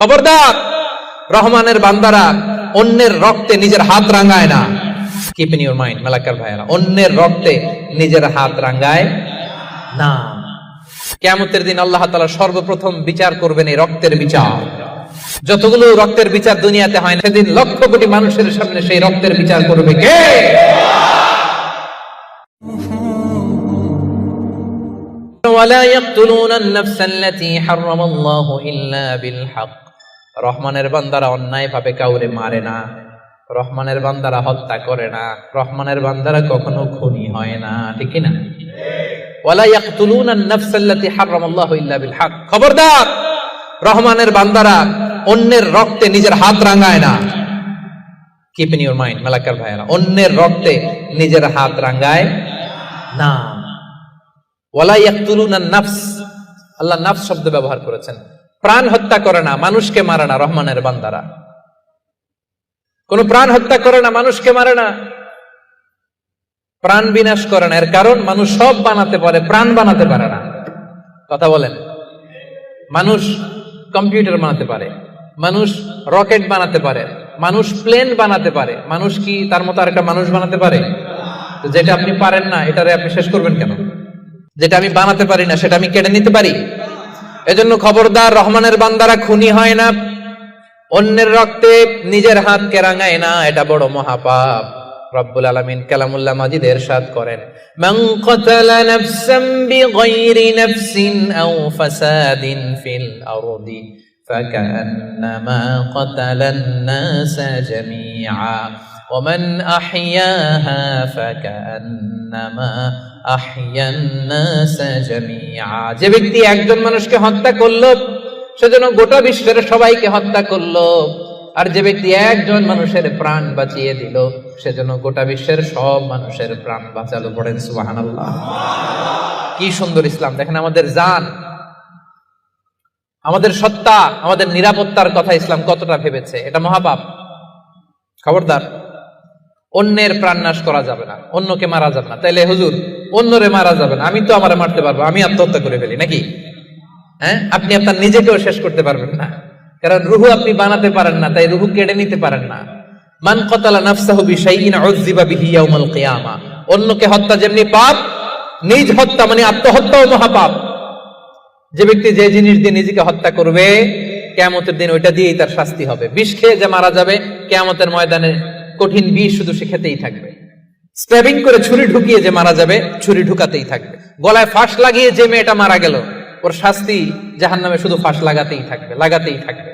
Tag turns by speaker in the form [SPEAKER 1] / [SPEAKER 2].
[SPEAKER 1] খবরদার, রহমানের বান্দারা অন্যের রক্তে নিজের হাত রাঙায় না। Keep in your mind Malakar ভাইরা, অন্যের রক্তে নিজের হাত রাঙায় না। কিয়ামতের দিন আল্লাহ তাআলা সর্বপ্রথম বিচার করবেন এই রক্তের বিচার। যতগুলো রক্তের বিচার দুনিয়াতে হয় না, সেদিন লক্ষ কোটি মানুষের সামনে সেই রক্তের বিচার করবে কে? ওয়ালা ইয়াকতুলুনা আন-নাফসা আল্লাতী হারামাল্লাহু ইল্লা বিল হক। রহমানের বান্দারা অন্যায় ভাবে কাউরে মারে না, রহমানের বান্দারা হত্যা করে না, রহমানের বান্দারা কখনো খুনি হয় না, ঠিক কি না? ওয়ালা ইয়াকতুলুনা আন-নাফসা আল্লাতী হারামাল্লাহু ইল্লা বিল হক। খবরদার, রহমানের বান্দারা অন্যের রক্তে নিজের হাত রাঙায় না। Keep in your mind Malakar ভাইরা, অন্যের রক্তে নিজের হাত রাঙায় না। ওয়ালা ইয়াকতুলুনা আন-নাফস, আল্লাহ নাফস শব্দ ব্যবহার করেছেন। প্রাণ হত্যা করে না, মানুষকে মারে না। রহমানের বান্দারা কোন প্রাণ হত্যা করে না, মানুষকে মারে না, প্রাণ বিনাশ করে না। এর কারণ মানুষ সব বানাতে পারে, প্রাণ বানাতে পারে না। কথা বলেন। মানুষ কম্পিউটার বানাতে পারে, মানুষ রকেট বানাতে পারে, মানুষ প্লেন বানাতে পারে। মানুষ কি তার মতো আরেকটা মানুষ বানাতে পারে? তো যেটা আপনি পারেন না, এটারে আপনি শেষ করবেন কেন? যেটা আমি বানাতে পারি না, সেটা আমি কেড়ে নিতে পারি? এজন্য খবরদার, রহমানের বান্দারা খুনি হয় না, অন্যের রক্তে নিজের হাতকে রাঙায় না। এটা বড় মহাপাপ। রব্বুল আলামিন কালামুল্লাহ মাজিদে ইরশাদ করেন, মান কাতালা নাফসান বিগাইরি নাফসিন আও ফাসাদিন ফিল আরদি ফাকান্নামা কাতালান নাসা জামিআ ওয়া মান আহইয়াহা ফাকান্নামা আহইয়ান নাসা জামিআ। যে ব্যক্তি একজন মানুষকে হত্যা করলো, সেজন্য গোটা বিশ্বের সবাইকে হত্যা করলো। আর যে ব্যক্তি একজন মানুষের প্রাণ বাঁচিয়ে দিল, সেজন্য গোটা বিশ্বের সব মানুষের প্রাণ বাঁচালো। পড়েন সুবহানাল্লাহ। কি সুন্দর ইসলাম! দেখেন, আমাদের জান, আমাদের সত্তা, আমাদের নিরাপত্তার কথা ইসলাম কতটা ভেবেছে। এটা মহাপাপ। খবরদার, অন্যের প্রাণ নাশ করা যাবে না, অন্যকে মারা যাবে না। তাইলে হুজুর, অন্যরে মারা যাবে না, আমি তো আমারে মারতে পারবো, আমি আত্মহত্যা করে ফেলি নাকি? হ্যাঁ, আপনি আপনার নিজেকেও শেষ করতে পারবেন না, কারণ রুহু আপনি বানাতে পারেন না, তাই রুহু কেড়ে নিতে পারেন না। মান কাতালা নাফসাহু বিশাইইন উযযিবা বিহি ইয়াউমাল কিয়ামা। অন্যকে হত্যা যেমনি পাপ, নিজ হত্যা মানে আত্মহত্যাও মহাপাপ। যে ব্যক্তি যে জিনিস দিয়ে নিজেকে হত্যা করবে, কিয়ামতের দিন ওইটা দিয়েই তার শাস্তি হবে। বিষ খেয়ে যে মারা যাবে, কিয়ামতের ময়দানে কঠিন বিষ শুধু সে খেতেই থাকবে। স্ট্যাবিং করে ছুরি ঢুকিয়ে যে মারা যাবে, ছুরি ঢুকাতেই থাকবে। গলায় ফাঁস লাগিয়ে যে মেয়েটা মারা গেল, ওর শাস্তি জাহান্নামে শুধু ফাঁস লাগাতেই থাকবে, লাগাতেই থাকবে।